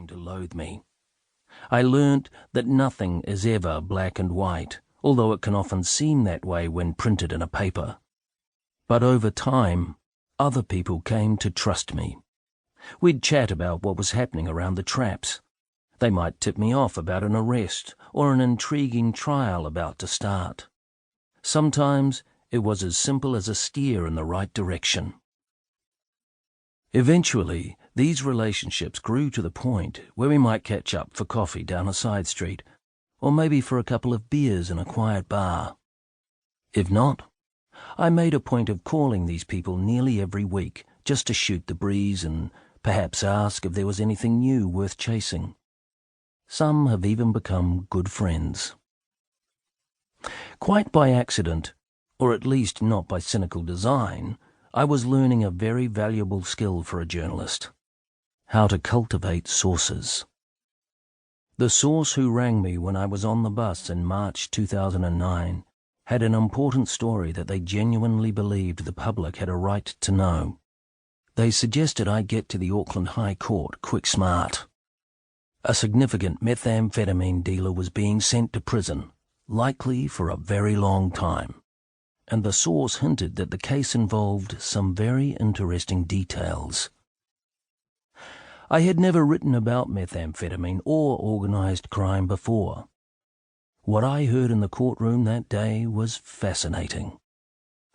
to loathe me. I learnt that nothing is ever black and white, although it can often seem that way when printed in a paper. But over time, other people came to trust me. We'd chat about what was happening around the traps. They might tip me off about an arrest or an intriguing trial about to start. Sometimes it was as simple as a steer in the right direction. Eventually, these relationships grew to the point where we might catch up for coffee down a side street, or maybe for a couple of beers in a quiet bar. If not, I made a point of calling these people nearly every week just to shoot the breeze and perhaps ask if there was anything new worth chasing. Some have even become good friends. Quite by accident, or at least not by cynical design, I was learning a very valuable skill for a journalist: how to cultivate sources. The source who rang me when I was on the bus in March 2009 had an important story that they genuinely believed the public had a right to know. They suggested I get to the Auckland High Court quick smart. A significant methamphetamine dealer was being sent to prison, likely for a very long time, and the source hinted that the case involved some very interesting details. I had never written about methamphetamine or organised crime before. What I heard in the courtroom that day was fascinating.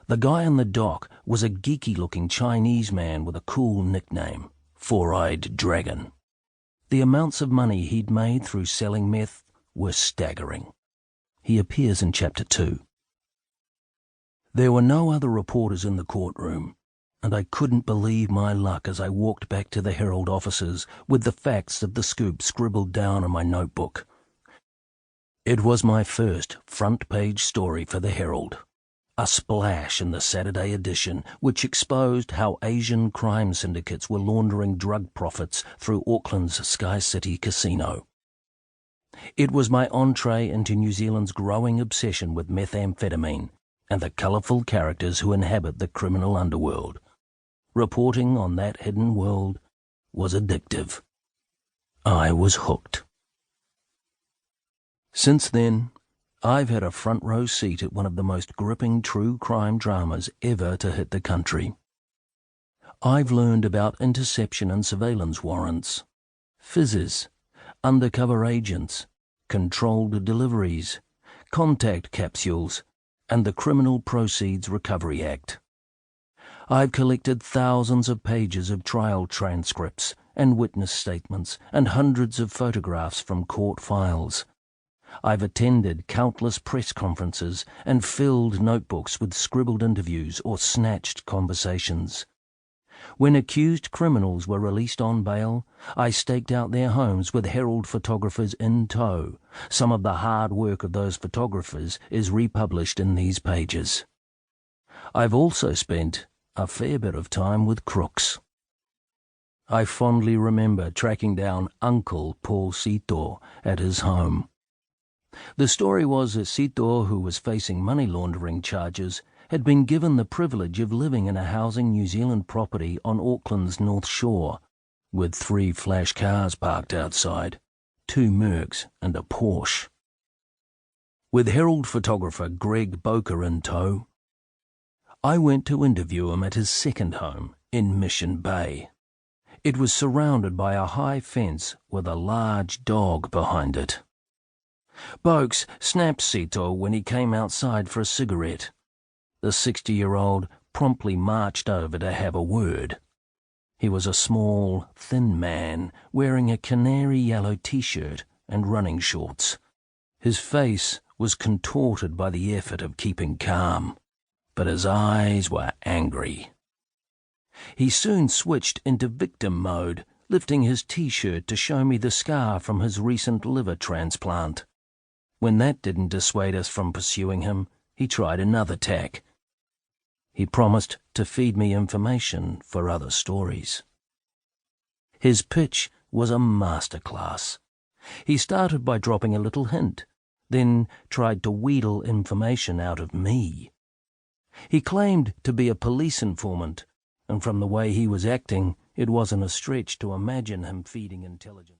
The guy in the dock was a geeky-looking Chinese man with a cool nickname, Four-Eyed Dragon. The amounts of money he'd made through selling meth were staggering. He appears in Chapter 2. There were no other reporters in the courtroom, and I couldn't believe my luck as I walked back to the Herald offices with the facts of the scoop scribbled down on my notebook. It was my first front-page story for the Herald, a splash in the Saturday edition which exposed how Asian crime syndicates were laundering drug profits through Auckland's Sky City casino. It was my entree into New Zealand's growing obsession with methamphetamine and the colourful characters who inhabit the criminal underworld. Reporting on that hidden world was addictive. I was hooked. Since then, I've had a front-row seat at one of the most gripping true crime dramas ever to hit the country. I've learned about interception and surveillance warrants, fizzes, undercover agents, controlled deliveries, contact capsules, and the Criminal Proceeds Recovery Act. I've collected thousands of pages of trial transcripts and witness statements and hundreds of photographs from court files. I've attended countless press conferences and filled notebooks with scribbled interviews or snatched conversations. When accused criminals were released on bail, I staked out their homes with Herald photographers in tow. Some of the hard work of those photographers is republished in these pages. I've also spent a fair bit of time with crooks. I fondly remember tracking down Uncle Paul Sito at his home. The story was that Sito, who was facing money laundering charges, had been given the privilege of living in a housing New Zealand property on Auckland's North Shore, with 3 flash cars parked outside, 2 Mercs and a Porsche. With Herald photographer Greg Boker in tow, I went to interview him at his second home in Mission Bay. It was surrounded by a high fence with a large dog behind it. Bokes snapped Sito when he came outside for a cigarette. The 60-year-old promptly marched over to have a word. He was a small, thin man wearing a canary yellow t-shirt and running shorts. His face was contorted by the effort of keeping calm, but his eyes were angry. He soon switched into victim mode, lifting his t-shirt to show me the scar from his recent liver transplant. When that didn't dissuade us from pursuing him, he tried another tack. He promised to feed me information for other stories. His pitch was a masterclass. He started by dropping a little hint, then tried to wheedle information out of me. He claimed to be a police informant, and from the way he was acting, it wasn't a stretch to imagine him feeding intelligence.